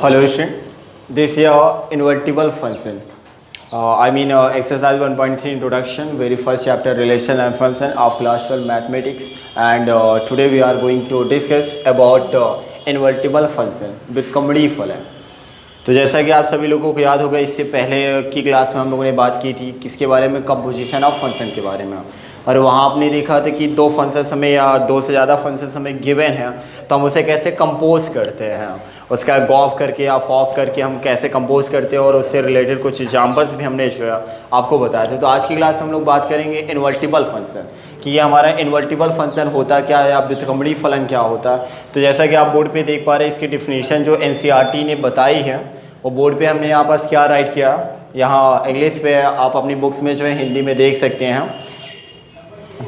Hello student, this is invertible function. Exercise 1.3 introduction, very first chapter relation and function of class 12 mathematics, and today we are going to discuss about invertible function with comedy फलन. तो जैसा कि आप सभी लोगों को याद होगा, इससे पहले की क्लास में हम लोगों ने बात की थी किसके बारे में, कंपोजिशन ऑफ फंक्शन के बारे में, और वहाँ आपने देखा था कि दो फंक्शन हमें या दो से ज़्यादा फंक्शन हमें गिवन है तो हम उसे कैसे कंपोज करते हैं, उसका गॉफ करके या फॉक करके हम कैसे कंपोज करते हैं, और उससे रिलेटेड कुछ एग्जांपल्स भी हमने जो है आपको बताए थे. तो आज की क्लास में हम लोग बात करेंगे इन्वर्टिबल फंक्शन कि ये हमारा इन्वर्टिबल फंक्शन होता क्या है या व्युत्क्रमणीय फलन क्या होता है. तो जैसा कि आप बोर्ड पे देख पा रहे हैं, इसकी डिफिनीशन जो NCERT ने बताई है वो बोर्ड पे हमने यहाँ पास क्या राइट किया, यहाँ इंग्लिश पे आप अपनी बुक्स में जो है हिंदी में देख सकते हैं.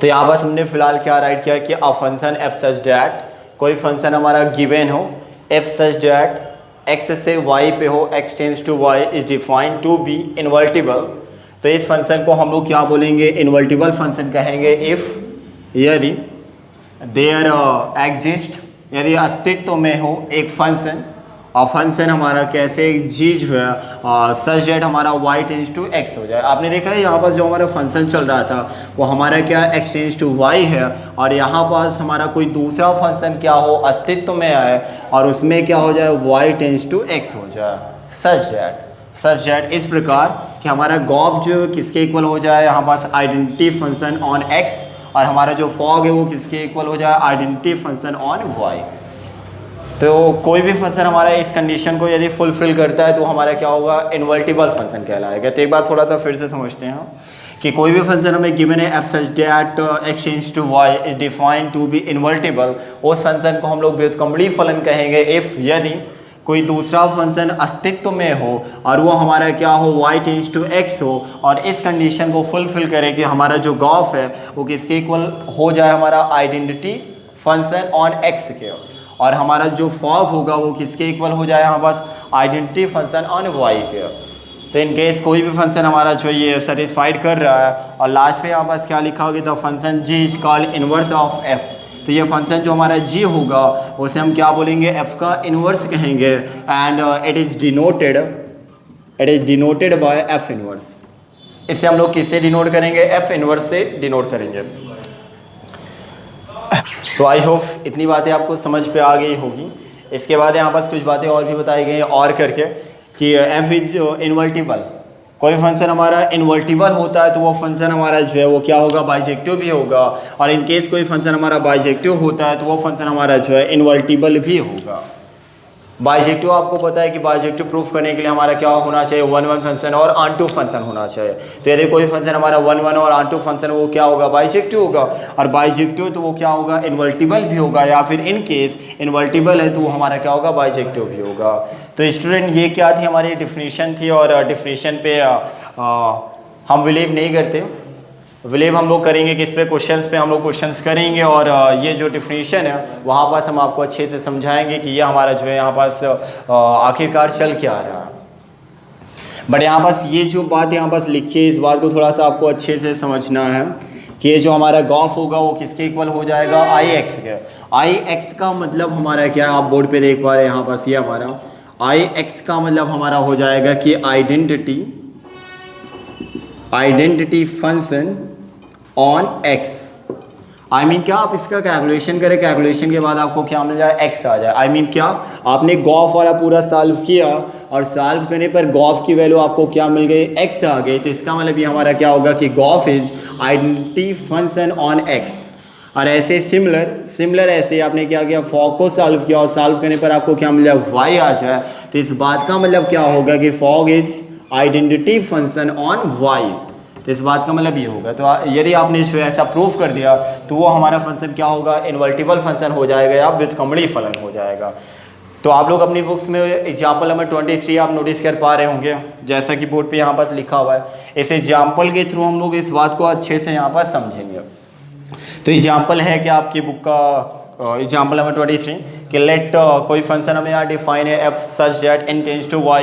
तो यहाँ पास हमने फिलहाल क्या राइट किया कि a function f such that, कोई फंक्शन हमारा गिवन हो एफ सच डैट एक्स से वाई पे हो, x tends to y is defined to be invertible. तो इस फंक्शन को हम लोग क्या बोलेंगे, इन्वर्टिबल फंक्शन कहेंगे इफ़ यदि देयर एग्जिस्ट, यदि अस्तित्व में हो एक फंक्शन, और फंक्शन हमारा कैसे चीज है सच डेट हमारा y टेंड्स टू x हो जाए. आपने देखा है यहाँ पास जो हमारा फंक्शन चल रहा था वो हमारा क्या x टेंड्स टू y है, और यहाँ पास हमारा कोई दूसरा फंक्शन क्या हो अस्तित्व में आए और उसमें क्या हो जाए y टेंड्स टू x हो जाए सच डेट इस प्रकार कि हमारा गॉफ जो किसके इक्वल हो जाए, यहाँ पास आइडेंटिटी फंक्शन ऑन x, और हमारा जो फॉग है वो किसके इक्वल हो जाए, आइडेंटिटी फंक्शन ऑन y. तो कोई भी फंक्शन हमारा इस कंडीशन को यदि फुलफिल करता है तो हमारा क्या होगा, इन्वर्टिबल फंक्शन कहलाएगा. तो एक बार थोड़ा सा फिर से समझते हैं कि कोई भी फंक्शन हमें गिवन है f such that x tends to y is defined to be invertible, उस फंक्शन को हम लोग व्युत्क्रमणीय फलन कहेंगे इफ़ यदि कोई दूसरा फंक्शन अस्तित्व में हो और वो हमारा क्या हो, y टेंड्स टू x हो, और इस कंडीशन को फुलफिल करे कि हमारा जो गॉफ है वो किसके इक्वल हो जाए, हमारा आइडेंटिटी फंक्शन ऑन x के, और हमारा जो फॉग होगा वो किसके इक्वल हो जाए, हमारे पास आइडेंटिटी फंक्शन ऑन y के. तो इन केस कोई भी फंक्शन हमारा जो ये सेटिस्फाइड कर रहा है और लास्ट पे यहाँ पास क्या लिखा होगा, the function g is called inverse of f. तो ये फंक्शन जो हमारा g होगा उसे हम क्या बोलेंगे, f का इनवर्स कहेंगे, and it is denoted by f inverse. इसे हम लोग किससे डिनोट करेंगे, f इनवर्स से डिनोट करेंगे. तो आई होप इतनी बातें आपको समझ पे आ गई होगी. इसके बाद यहाँ पास कुछ बातें और भी बताई गई और करके कि एफ इज इन्वर्टिबल. कोई फंक्शन हमारा इन्वर्टिबल होता है तो वो फंक्शन हमारा जो है वो क्या होगा, बाइजेक्टिव भी होगा, और इन केस कोई फंक्शन हमारा बाइजेक्टिव होता है तो वो फंक्शन हमारा जो है इन्वर्टिबल भी होगा. बाइजेक्टिव आपको पता है कि बाइजेक्टिव प्रूफ करने के लिए हमारा क्या होना चाहिए, 1 फंक्शन और ऑन-टू फंक्शन होना चाहिए. तो यदि कोई फंक्शन हमारा 1 और ऑन-टू फंक्शन वो क्या होगा, बाइजेक्टिव होगा, और बाइजेक्टिव तो वो क्या होगा, इन्वर्टिबल भी होगा, या फिर इन केस इन्वर्टिबल है तो वो हमारा क्या होगा, बाइजेक्टिव भी होगा. तो स्टूडेंट ये क्या थी, हमारी डिफिनीशन थी, और डिफिनीशन पे हम बिलीव नहीं करते. बिलीव हम लोग करेंगे किस पे, क्वेश्चंस पे हम लोग क्वेश्चंस करेंगे, और ये जो डिफिनीशन है वहाँ पास हम आपको अच्छे से समझाएंगे कि ये हमारा जो है यहाँ पास आखिरकार चल क्या रहा है. बट यहाँ पास ये जो बात यहाँ पास लिखी है इस बात को थोड़ा सा आपको अच्छे से समझना है कि ये जो हमारा गॉफ होगा वो किसके इक्वल हो जाएगा, आई एक्स के. आई एक्स का मतलब हमारा क्या है, आप बोर्ड पे देख पा रहे हैं यहाँ पास ये हमारा आई एक्स का मतलब हमारा हो जाएगा कि आइडेंटिटी फंक्शन ऑन x. क्या आप इसका कैलकुलेशन करें, कैलकुलेशन के बाद आपको क्या मिल जाए, x आ जाए. क्या आपने गॉफ वाला पूरा सॉल्व किया और सॉल्व करने पर गॉफ की वैल्यू आपको क्या मिल गई, x आ गई. तो इसका मतलब ये हमारा क्या होगा कि Gauff is identity function on x. और ऐसे सिमिलर ऐसे आपने क्या किया, फॉग को सॉल्व किया और सॉल्व करने पर आपको क्या मिल जाए, y आ जाए. तो इस बात का मतलब क्या होगा कि fog is identity function on y. तो इस बात का मतलब ये होगा. तो यदि आपने जो ऐसा प्रूफ कर दिया तो वो हमारा फंक्शन क्या होगा, इन्वर्टिबल फंक्शन हो जाएगा या व्युत्क्रमणीय फलन हो जाएगा. तो आप लोग अपनी बुक्स में एग्जाम्पल नंबर 23 आप नोटिस कर पा रहे होंगे, जैसा कि बोर्ड पे यहाँ पास लिखा हुआ है. इस एग्जाम्पल के थ्रू हम लोग इस बात को अच्छे से यहाँ पास समझेंगे. तो एग्जाम्पल है कि आपकी बुक का एग्जाम्पल नंबर 23 कि लेट कोई फंक्शन हमें यहाँ डिफाइन है f such that n tends to y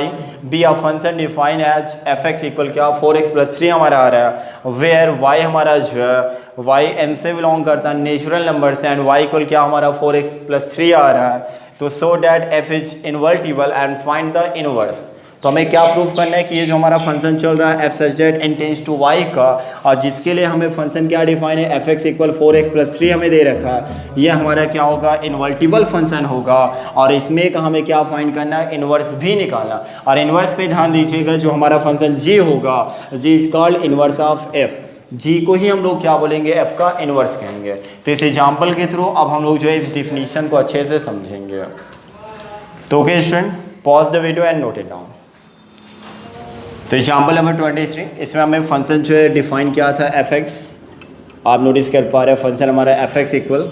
be a function define as f x equal क्या 4x+3 हमारा आ रहा है, वेयर y हमारा जो है y n से बिलोंग करता है नेचुरल नंबर से, एंड y इक्वल क्या हमारा 4x+3 आ रहा है. to show that f is invertible and find the inverse। तो हमें क्या प्रूफ करना है कि ये जो हमारा फंक्शन चल रहा है f such that n tends to y का, और जिसके लिए हमें फंक्शन क्या डिफाइन है, एफ एक्स इक्वल 4x+3 हमें दे रखा है, ये हमारा क्या होगा, इन्वर्टिबल फंक्शन होगा। और इसमें का हमें क्या फाइंड करना है, इन्वर्स भी निकालना। और इन्वर्स पे ध्यान दीजिएगा, जो हमारा फंक्शन g होगा, g is called inverse of f। जी को ही हम लोग क्या बोलेंगे, f का इन्वर्स कहेंगे। तो इस एग्जाम्पल के थ्रू अब हम लोग जो है इस डिफिनीशन को अच्छे से समझेंगे। तो okay student, pause the video and note it down. तो एग्जाम्पल नंबर 23, इसमें हमें फंक्शन जो है डिफाइन किया था एफ एक्स। आप नोटिस कर पा रहे हैं फंक्शन हमारा F x equal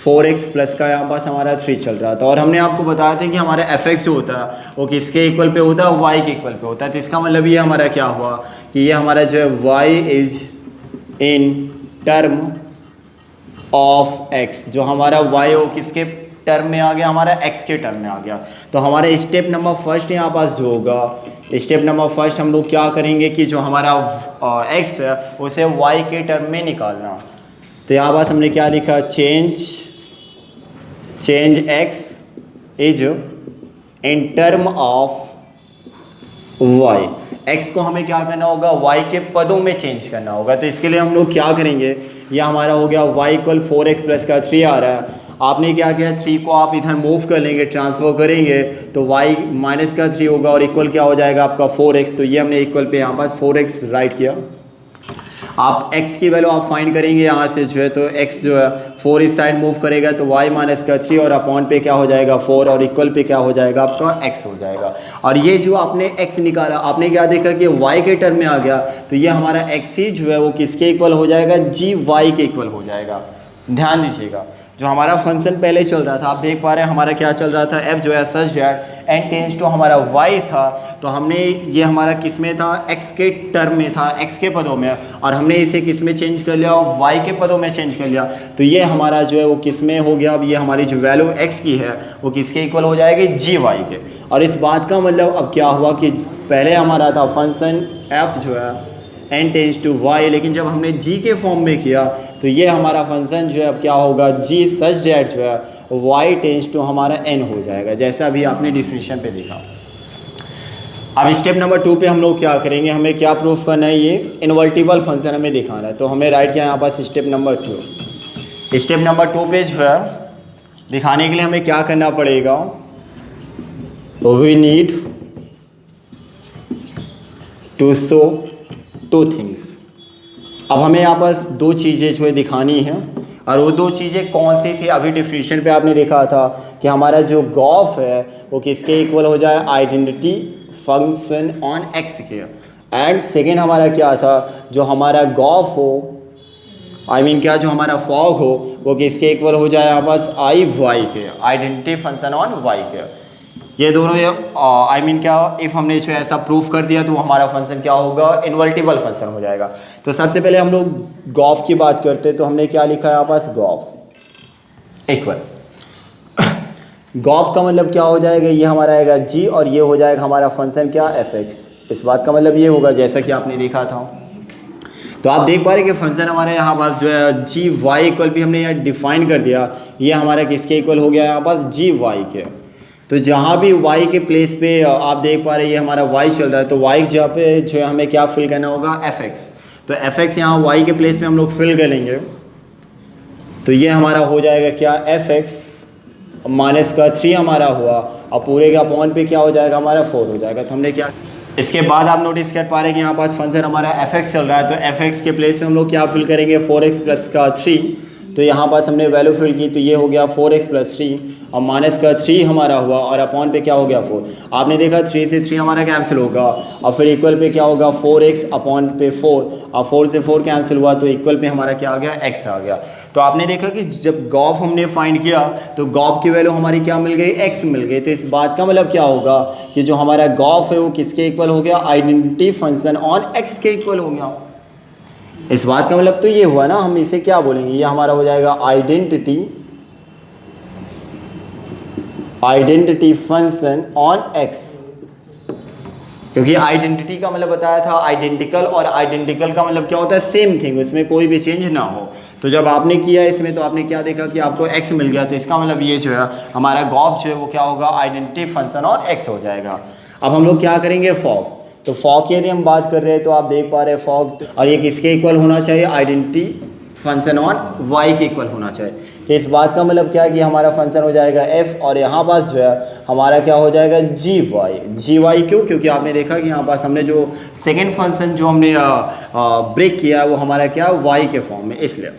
4x plus का यहाँ पास हमारा 3 चल रहा था। और हमने आपको बताया था कि हमारा एफ एक्स जो होता है वो किसके इक्वल पे होता है, y के इक्वल पे होता है। तो इसका मतलब ये हमारा क्या हुआ कि ये हमारा जो है y is in term of x, जो हमारा y हो किसके टर्म में आ गया, हमारा x के टर्म में आ गया। तो हमारे स्टेप नंबर फर्स्ट यहाँ पास जो होगा, स्टेप नंबर फर्स्ट हम लोग क्या करेंगे कि जो हमारा x है उसे y के टर्म में निकालना। तो यहाँ पास हमने क्या लिखा, change x is in term of y। x को हमें क्या करना होगा, y के पदों में चेंज करना होगा। तो इसके लिए हम लोग क्या करेंगे, यह हमारा हो गया y इक्वल 4x+3 आ रहा है। आपने क्या किया, 3 को आप इधर मूव कर लेंगे, ट्रांसफर करेंगे तो y -3 होगा और इक्वल क्या हो जाएगा आपका 4x। तो ये हमने इक्वल पे यहाँ पास 4x राइट किया। आप x की वैल्यू आप फाइंड करेंगे यहाँ से जो है, तो x जो है 4 इस साइड मूव करेगा तो y -3 और अपॉन पे क्या हो जाएगा 4 और इक्वल पे क्या हो जाएगा आपका x हो जाएगा। और ये जो आपने x निकाला, आपने क्या देखा कि y के टर्म में आ गया, तो ये हमारा x ही जो है वो किसके इक्वल हो जाएगा, gy के इक्वल हो जाएगा। ध्यान दीजिएगा, जो हमारा फंक्शन पहले चल रहा था, आप देख पा रहे हैं हमारा क्या चल रहा था, f जो है such that n tends to हमारा y था। तो हमने ये हमारा किस में था, x के टर्म में था, x के पदों में, और हमने इसे किस में चेंज कर लिया, y के पदों में चेंज कर लिया। तो ये हमारा जो है वो किस में हो गया, अब ये हमारी जो वैल्यू x की है वो किसके इक्वल हो जाएगी, gy के। और इस बात का मतलब अब क्या हुआ कि पहले हमारा था फंक्शन f जो है n टेंस टू y, लेकिन जब हमने g के फॉर्म में किया तो ये हमारा फंक्शन जो है अब क्या होगा, g सच डैट जो है y टेंस टू हमारा n हो जाएगा, जैसा अभी आपने डिफिनीशन पे देखा। अब स्टेप नंबर 2 पे हम लोग क्या करेंगे, हमें क्या प्रूफ करना है, ये इन्वर्टिबल फंक्शन हमें दिखाना है। तो हमें राइट किया यहाँ पास स्टेप नंबर 2। स्टेप नंबर 2 पे जो है दिखाने के लिए हमें क्या करना पड़ेगा, we need to show 2 things. अब हमें यहाँ पास 2 चीज़ें जो है दिखानी है, और वो 2 चीज़ें कौन सी थी, अभी डिफिनीशन पे आपने देखा था कि हमारा जो गॉफ है वो किसके इक्वल हो जाए, आइडेंटिटी फंक्शन ऑन x के। एंड सेकेंड हमारा क्या था, जो हमारा गॉफ हो, क्या जो हमारा फॉग हो वो किसके इक्वल हो जाए यहाँ पास, y के, आइडेंटिटी फंक्शन ऑन y के। ये दोनों क्या, इफ़ हमने जो ऐसा प्रूफ कर दिया तो हमारा फंक्शन क्या होगा, इन्वर्टिबल फंक्शन हो जाएगा। तो सबसे पहले हम लोग गॉफ की बात करते हैं। तो हमने क्या लिखा है यहाँ पास, गॉफ इक्वल गॉफ का मतलब क्या हो जाएगा, ये हमारा आएगा g और ये हो जाएगा हमारा फंक्शन क्या, f(x). इस बात का मतलब ये होगा जैसा कि आपने देखा था। तो आप देख पा रहे हैं कि फंक्शन हमारे यहाँ पास जो है gy इक्वल भी हमने यहाँ डिफाइन कर दिया, ये हमारा किसके इक्वल हो गया यहाँ पास, gy के। तो जहाँ भी y के प्लेस पे आप देख पा रहे हैं ये हमारा y चल रहा है, तो y जहाँ पे जो है हमें क्या फिल करना होगा, fx। तो fx यहाँ y के प्लेस पे हम लोग फिल करेंगे, तो ये हमारा हो जाएगा क्या, fx -3 हमारा हुआ, और पूरे का अपॉन पे क्या हो जाएगा हमारा 4 हो जाएगा। तो हमने क्या, इसके बाद आप नोटिस कर पा रहे हैं कि यहाँ पास फंक्शन हमारा fx चल रहा है, तो fx के प्लेस पे हम लोग क्या फिल करेंगे, 4x+3। तो यहाँ पास हमने वैल्यू फिल की, तो ये हो गया 4x+3 और -3 हमारा हुआ, और अपॉन पे क्या हो गया 4। आपने देखा 3 से 3 हमारा कैंसिल होगा, और फिर इक्वल पे क्या होगा 4x अपॉन पे 4, और 4 से 4 कैंसिल हुआ तो इक्वल पे हमारा क्या आ गया, x आ गया। तो आपने देखा कि जब गॉफ हमने फाइंड किया तो गॉफ की वैल्यू हमारी क्या मिल गई, x मिल गई। तो इस बात का मतलब क्या होगा कि जो हमारा गॉफ है वो किसके इक्वल हो गया, आइडेंटिटी फंक्शन ऑन x के इक्वल हो गया। इस बात का मतलब तो ये हुआ ना, हम इसे क्या बोलेंगे, ये हमारा हो जाएगा आइडेंटिटी फंक्शन ऑन x, क्योंकि आइडेंटिटी का मतलब बताया था आइडेंटिकल, और आइडेंटिकल का मतलब क्या होता है, सेम थिंग, उसमें कोई भी चेंज ना हो। तो जब आपने किया इसमें तो आपने क्या देखा कि आपको x मिल गया, तो इसका मतलब ये जो है हमारा गॉफ जो है वो क्या होगा, आइडेंटिटी फंक्शन ऑन x हो जाएगा। अब हम लोग क्या करेंगे, फॉग। तो फॉग की यदि हम बात कर रहे हैं तो आप देख पा रहे हैं फॉग, और ये किसके इक्वल होना चाहिए, आइडेंटिटी फंक्शन ऑन y के इक्वल होना चाहिए। तो इस बात का मतलब क्या है कि हमारा फंक्शन हो जाएगा f, और यहाँ पास जो है हमारा क्या हो जाएगा, gy क्यों, क्योंकि आपने देखा कि यहाँ पास हमने जो सेकेंड फंक्शन जो हमने ब्रेक किया है वो हमारा क्या है, y के फॉर्म में, इसलिए।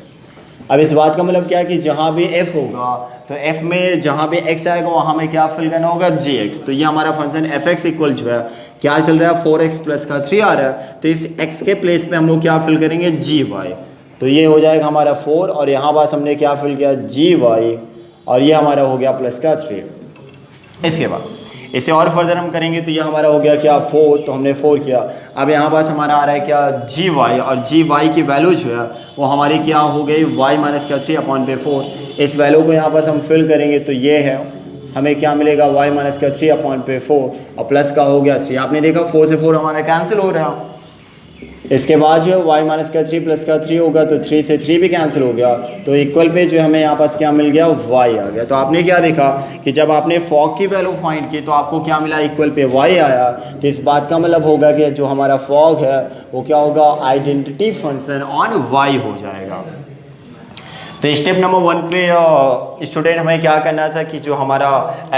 अब इस बात का मतलब क्या है कि जहाँ भी f होगा तो f में जहाँ भी x आएगा वहाँ हमें क्या फिल करना होगा, gx। तो ये हमारा फंक्शन fx इक्वल जो है क्या चल रहा है, 4x प्लस का 3 आ रहा है, तो इस x के प्लेस पे हम लोग क्या फिल करेंगे, gy। तो ये हो जाएगा हमारा 4, और यहाँ पास हमने क्या फिल किया, gy, और ये हमारा हो गया प्लस का 3। इसके बाद इसे और फर्दर हम करेंगे तो ये हमारा हो गया क्या, 4, तो हमने 4 किया। अब यहाँ पास हमारा आ रहा है क्या, gy, और gy की वैल्यू जो है वो हमारी क्या हो गई, y माइनस का 3/4। इस वैल्यू को यहाँ पास हम फिल करेंगे तो ये है, हमें क्या मिलेगा, y माइनस का 3/4, और प्लस का हो गया 3। आपने देखा 4 से 4 हमारा कैंसिल हो रहा है। इसके बाद जो है y माइनस का 3 प्लस का 3 होगा, तो 3 से 3 भी कैंसिल हो गया, तो इक्वल पे जो हमें यहाँ पास क्या मिल गया, y आ गया। तो आपने क्या देखा कि जब आपने फॉग की वैल्यू फाइंड की तो आपको क्या मिला, इक्वल पे y आया। तो इस बात का मतलब होगा कि जो हमारा फॉग है वो क्या होगा, आइडेंटिटी फंक्शन ऑन y हो जाएगा। तो स्टेप नंबर 1 पे स्टूडेंट हमें क्या करना था कि जो हमारा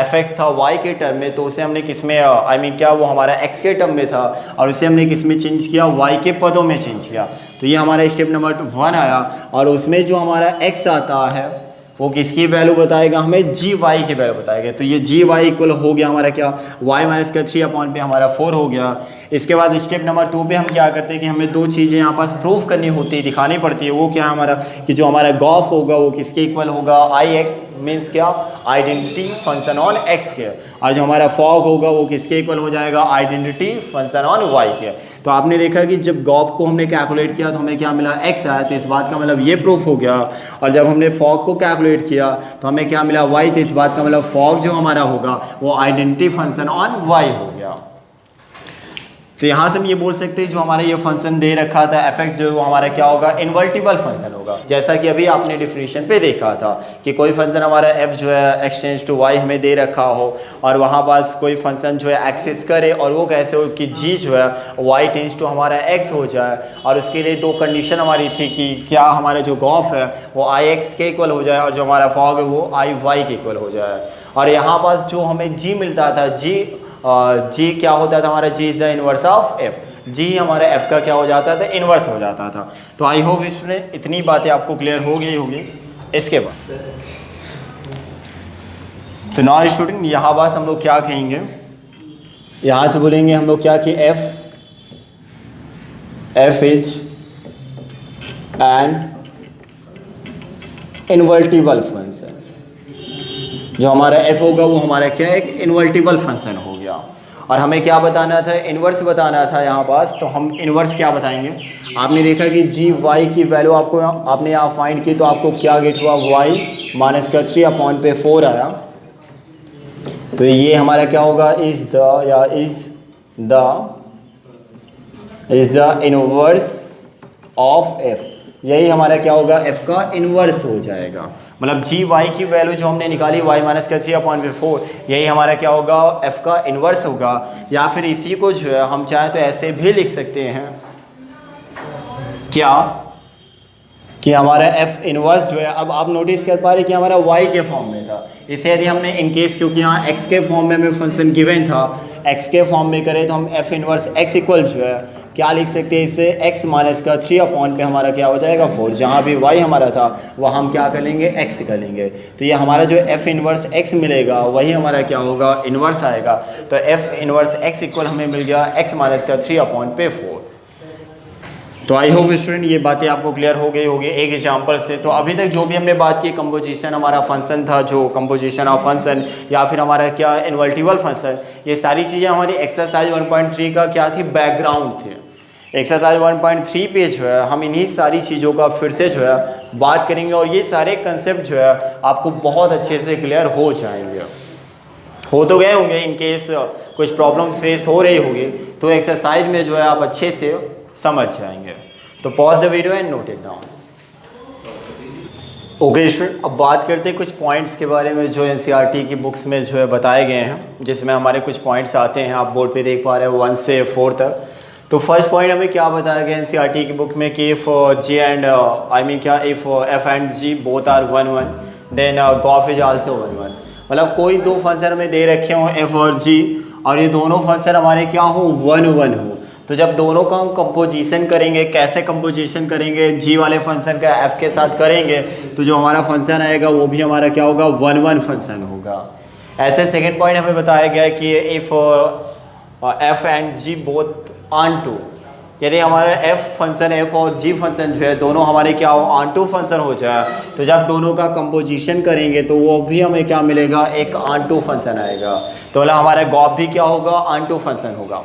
fx था y के टर्म में, तो उसे हमने किस में क्या वो हमारा x के टर्म में था, और उसे हमने किस में चेंज किया, y के पदों में चेंज किया। तो ये हमारा स्टेप नंबर 1 आया, और उसमें जो हमारा x आता है वो किसकी वैल्यू बताएगा, हमें gy की वैल्यू बताएगा। तो ये gy इक्वल हो गया हमारा क्या, y माइनस का 3 पे हमारा 4 हो गया। इसके बाद स्टेप नंबर 2 पे हम क्या करते हैं कि हमें दो चीज़ें यहाँ पास प्रूफ करनी होती है, दिखानी पड़ती है। वो क्या है हमारा कि जो हमारा गॉफ होगा वो किसके इक्वल होगा, ix मीन्स क्या, आइडेंटिटी फंक्शन ऑन x के, और जो हमारा फॉग होगा वो किसके इक्वल हो जाएगा, आइडेंटिटी फंक्शन ऑन y के। तो आपने देखा कि जब गॉफ को हमने कैलकुलेट किया तो हमें क्या मिला, x आया। तो इस बात का मतलब ये प्रूफ हो गया। और जब हमने फॉग को कैलकुलेट किया तो हमें क्या मिला, y। तो इस बात का मतलब फॉग जो हमारा होगा वो आइडेंटिटी फंक्शन ऑन y हो गया। तो यहाँ से हम ये बोल सकते हैं जो हमारा ये फंक्शन दे रखा था fx जो है वो हमारा क्या होगा, इन्वर्टिबल फंक्शन होगा। जैसा कि अभी आपने डिफिनीशन पे देखा था कि कोई फंक्शन हमारा f जो है x टेंड्स टू y हमें दे रखा हो, और वहाँ पास कोई फंक्शन जो है एक्सेस करे, और वो कैसे हो कि g जो है y टेंड्स टू हमारा x हो जाए। और उसके लिए दो कंडीशन हमारी थी कि क्या हमारा जो गॉफ है वो ix के इक्वल हो जाए, और जो हमारा फॉग है वो iy के इक्वल हो जाए। और यहाँ पास जो हमें g मिलता था, जी क्या होता था हमारा, g is the inverse of f। G हमारा f का क्या हो जाता था, इनवर्स हो जाता था। तो आई होप स्टूडेंट इतनी बातें आपको क्लियर हो गई होगी। इसके बाद तो नाउ स्टूडेंट यहाँ पास हम लोग क्या कहेंगे, यहाँ से बोलेंगे हम लोग क्या कि f is an invertible function. जो हमारा f होगा वो हमारा क्या है, एक इन्वर्टिबल फंक्शन हो गया। और हमें क्या बताना था, इन्वर्स बताना था यहाँ पास। तो हम इन्वर्स क्या बताएंगे, आपने देखा कि gy की वैल्यू आपको आपने यहाँ फाइंड की तो आपको क्या गेट हुआ, y माइनस का 3/4 आया। तो ये हमारा क्या होगा, is the inverse of f। यही हमारा क्या होगा, f का इन्वर्स हो जाएगा। मतलब gy की वैल्यू जो हमने निकाली y माइनस का 3/4, यही हमारा क्या होगा, f का इन्वर्स होगा। या फिर इसी को जो है हम चाहें तो ऐसे भी लिख सकते हैं क्या कि हमारा f इन्वर्स जो है, अब आप नोटिस कर पा रहे कि हमारा y के फॉर्म में था। इसे यदि हमने इनकेस, क्योंकि यहाँ x के फॉर्म में हमें फंक्शन गिवन था, x के फॉर्म में करें तो हम f इन्वर्स x इक्वल जो है क्या लिख सकते हैं, इससे x माइनस का 3 पे हमारा क्या हो जाएगा, 4। जहाँ भी y हमारा था वह हम क्या कर लेंगे, x कर लेंगे। तो ये हमारा जो f इन्वर्स x मिलेगा वही हमारा क्या होगा, इन्वर्स आएगा। तो f इन्वर्स x इक्वल हमें मिल गया x माइनस का 3/4। तो आई होप स्टूडेंट ये बातें आपको क्लियर हो गई होगी एक एग्जांपल से। तो अभी तक जो भी हमने बात की, कंपोजिशन हमारा फंक्शन था, जो कंपोजिशन ऑफ फंक्शन या फिर हमारा क्या इन्वर्टिबल फंक्शन, ये सारी चीज़ें हमारी एक्सरसाइज 1.3 का क्या थी, बैकग्राउंड थे। एक्सरसाइज 1.3 पे जो है हम इन्हीं सारी चीज़ों का फिर से जो है बात करेंगे, और ये सारे कंसेप्ट जो है आपको बहुत अच्छे से क्लियर हो जाएंगे, हो तो गए होंगे। इनकेस कुछ प्रॉब्लम फेस हो रही होगी तो एक्सरसाइज में जो है आप अच्छे से समझ जाएंगे। तो pause the video and note it down. Okay student, अब बात करते हैं कुछ पॉइंट्स के बारे में जो एनसीईआरटी की बुक्स में जो है बताए गए हैं, जिसमें हमारे कुछ पॉइंट्स आते हैं। आप बोर्ड पे देख पा रहे हैं 1 से 4 तक। तो फर्स्ट पॉइंट हमें क्या बताया गया एनसीईआरटी की बुक में कि if g and if f and g both are 1 1 then gof is also 1 1। मतलब कोई दो फंक्शन हमें दे रखे हों एफ और जी, और ये दोनों फंक्शन हमारे क्या हो 1 1 हो, तो जब दोनों का हम कंपोजिशन करेंगे, कैसे कंपोजिशन करेंगे, जी वाले फंक्शन का एफ के साथ करेंगे, तो जो हमारा फंक्शन आएगा वो भी हमारा क्या होगा 1 1 फंक्शन होगा। ऐसे सेकंड पॉइंट हमें बताया गया है कि if f and g both onto, यदि हमारा एफ फंक्शन एफ और जी फंक्शन जो है दोनों हमारे क्या हो ऑन टू फंक्शन हो जाए, तो जब दोनों का कंपोजिशन करेंगे तो वो भी हमें क्या मिलेगा, एक ऑन टू फंक्शन आएगा। तो मतलब हमारा गॉफ भी क्या होगा, ऑन टू फंक्शन होगा।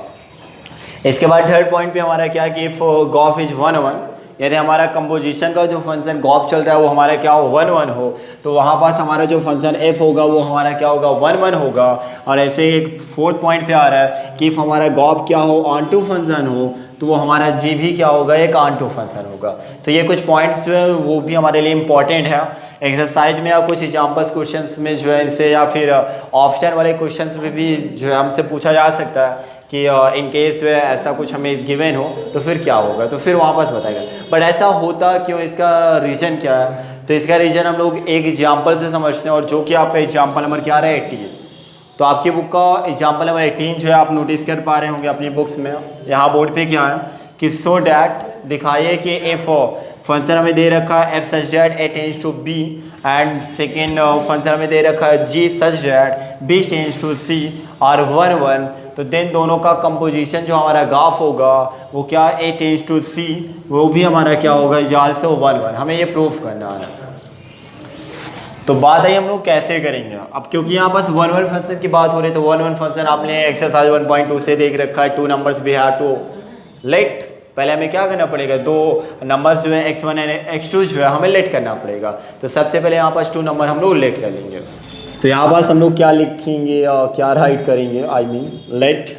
इसके बाद थर्ड पॉइंट पे हमारा क्या है कि इफ़ गॉफ इज 1 1, यदि हमारा कंपोजिशन का जो फंक्शन गॉफ चल रहा है वो हमारा क्या हो 1 1 हो, तो वहाँ पास हमारा जो फंक्शन एफ होगा वो हमारा क्या होगा 1 1 होगा। और ऐसे एक फोर्थ पॉइंट पे आ रहा है कि इफ़ हमारा गॉफ क्या हो ऑन टू फंक्शन हो, तो वो हमारा जी भी क्या होगा, एक ऑन टू फंक्शन होगा। तो ये कुछ पॉइंट्स जो है वो भी हमारे लिए इंपॉर्टेंट है। एक्सरसाइज में या कुछ एग्जाम्पल्स क्वेश्चंस में जो है इनसे, या फिर ऑप्शन वाले क्वेश्चंस में भी जो है हमसे पूछा जा सकता है कि इन केस जो है ऐसा कुछ हमें गिवन हो तो फिर क्या होगा, तो फिर वापस बताएगा। बट ऐसा होता क्यों, इसका रीज़न क्या है? तो इसका रीज़न हम लोग एक एग्जाम्पल से समझते हैं, और जो कि आपका एग्जाम्पल नंबर क्या रहा है 18। तो आपकी बुक का एग्जाम्पल नंबर 18 जो है आप नोटिस कर पा रहे होंगे अपनी बुक्स में। यहाँ बोर्ड पे क्या है कि सो डैट दिखाइए कि एफ फंक्शन हमें दे रखा है f such that a tends to b, and second function हमें दे रखा है g such that b tends to c और 1 1। तो देन दोनों का कंपोजिशन जो हमारा गाफ होगा वो क्या ए टेंस टू सी, वो भी हमारा क्या होगा जाल से 1 1। हमें ये प्रूफ करना है। तो बात आई हम लोग कैसे करेंगे। अब क्योंकि यहाँ पास 1 1 फंक्शन की बात हो रही है, तो 1 1 फंक्शन आपने एक्सरसाइज 1.2 से देख रखा है। 2 numbers we have to let, पहले हमें क्या करना पड़ेगा, दो नंबर्स जो है x1 एंड x2 जो है हमें लेट करना पड़ेगा। तो सबसे पहले यहाँ पास 2 नंबर हम लोग लेट कर लेंगे। तो यहाँ पास हम लोग क्या लिखेंगे और क्या राइट करेंगे, I mean let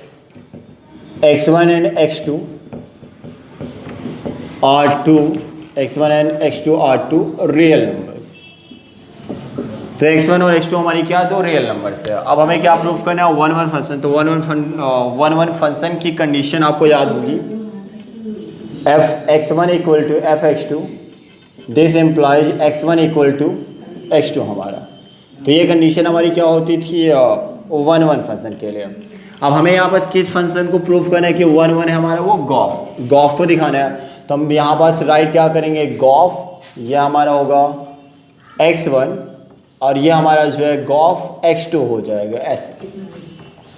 x1 and x2 are two, x1 and x2 are two real numbers. तो x1 और x2 हमारी क्या, दो रियल नंबर्स है। अब हमें क्या प्रूफ करना है, 1 1 फंक्शन। तो 1 1 फंक्शन की कंडीशन आपको याद होगी, f x1 equal to f x2, this implies x1 equal to x2 हमारा। तो ये कंडीशन हमारी क्या होती थी 1 1 फंक्शन के लिए। अब हमें यहाँ पास किस फंक्शन को प्रूफ करना है कि 1 1 है हमारा, वो गॉफ को दिखाना है। तो हम यहाँ पास राइट क्या करेंगे, गॉफ ये हमारा होगा x1 और ये हमारा जो है गॉफ x2 हो जाएगा। ऐसे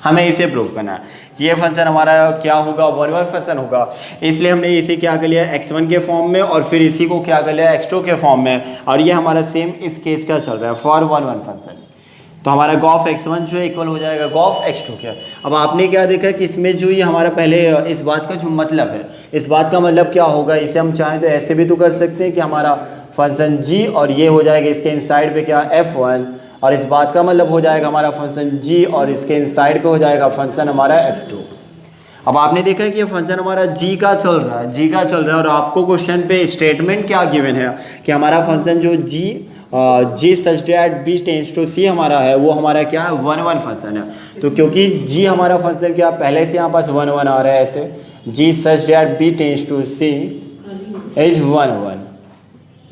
हमें इसे प्रूव करना है कि ये फंक्शन हमारा क्या होगा, 1 1 फंक्शन होगा। इसलिए हमने इसे क्या कर लिया x1 के फॉर्म में, और फिर इसी को क्या कर लिया x2 के फॉर्म में। और ये हमारा सेम इस केस का चल रहा है फॉर 1 1 फंक्शन। तो हमारा गॉफ x1 जो है इक्वल हो जाएगा गॉफ x2 के। अब आपने क्या देखा कि इसमें जो ये हमारा पहले इस बात का जो मतलब है, इस बात का मतलब क्या होगा, इसे हम चाहें तो ऐसे भी तो कर सकते हैं कि हमारा फंक्शन g और ये हो जाएगा इसके इनसाइड पे क्या f1, और इस बात का मतलब हो जाएगा हमारा फंक्शन g और इसके इनसाइड पे हो जाएगा फंक्शन हमारा f2। अब आपने देखा कि ये फंक्शन हमारा g का चल रहा है, और आपको क्वेश्चन पे स्टेटमेंट क्या गिवन है कि हमारा फंक्शन जो g such that b tends to c हमारा है, वो हमारा क्या है 1 1 फंक्शन है। तो क्योंकि g हमारा फंक्शन क्या पहले से यहाँ पास 1 1 आ रहा है, ऐसे g such that b tends to c is 1 1,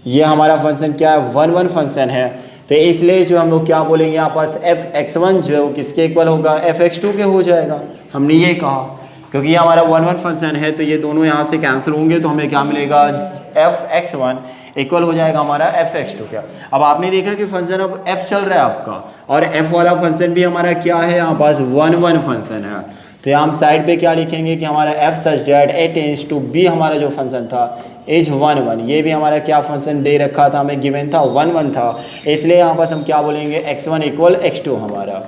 ये हमारा फंक्शन क्या है 1 1 फंक्शन है। तो इसलिए जो हम लोग क्या बोलेंगे यहाँ पास एफ x1 जो है वो किसके इक्वल होगा, एफ x2 के हो जाएगा। हमने ये कहा क्योंकि ये हमारा 1 1 फंक्शन है, तो ये दोनों यहाँ से कैंसिल होंगे, तो हमें क्या मिलेगा, एफ x1 इक्वल हो जाएगा हमारा एफ x2 का। अब आपने देखा कि फंक्शन अब f चल रहा है आपका, और f वाला फंक्शन भी हमारा क्या है यहाँ पास 1 1 फंक्शन है। तो हम साइड पे क्या लिखेंगे कि हमारा f such that a tends to b हमारा जो फंक्शन था इज 1 1, ये भी हमारा क्या फंक्शन दे रखा था हमें, गिवन था 1 1 था। इसलिए यहाँ पास हम क्या बोलेंगे x1 इक्वल x2 हमारा।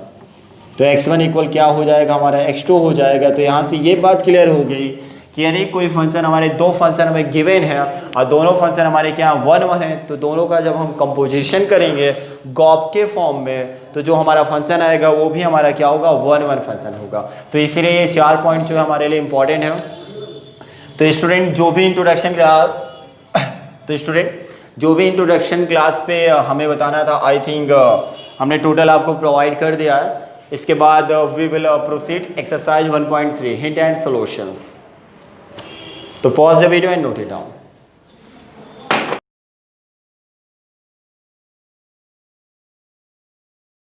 तो x1 इक्वल क्या हो जाएगा हमारा x2 हो जाएगा। तो यहाँ से ये बात क्लियर हो गई कि यदि कोई फंक्शन हमारे दो फंक्शन हमें गिवन है और दोनों फंक्शन हमारे क्या 1 1 है, तो दोनों का जब हम कंपोजिशन करेंगे गॉफ के फॉर्म में, तो जो हमारा फंक्शन आएगा वो भी हमारा क्या होगा 1 1 फंक्शन होगा। तो इसीलिए ये 4 पॉइंट जो है हमारे लिए इंपॉर्टेंट है। तो स्टूडेंट जो भी इंट्रोडक्शन जो भी इंट्रोडक्शन क्लास पे हमें बताना था, आई थिंक हमने टोटल आपको प्रोवाइड कर दिया है। इसके बाद we will proceed exercise 1.3 hint and solutions. तो pause the video and note it down.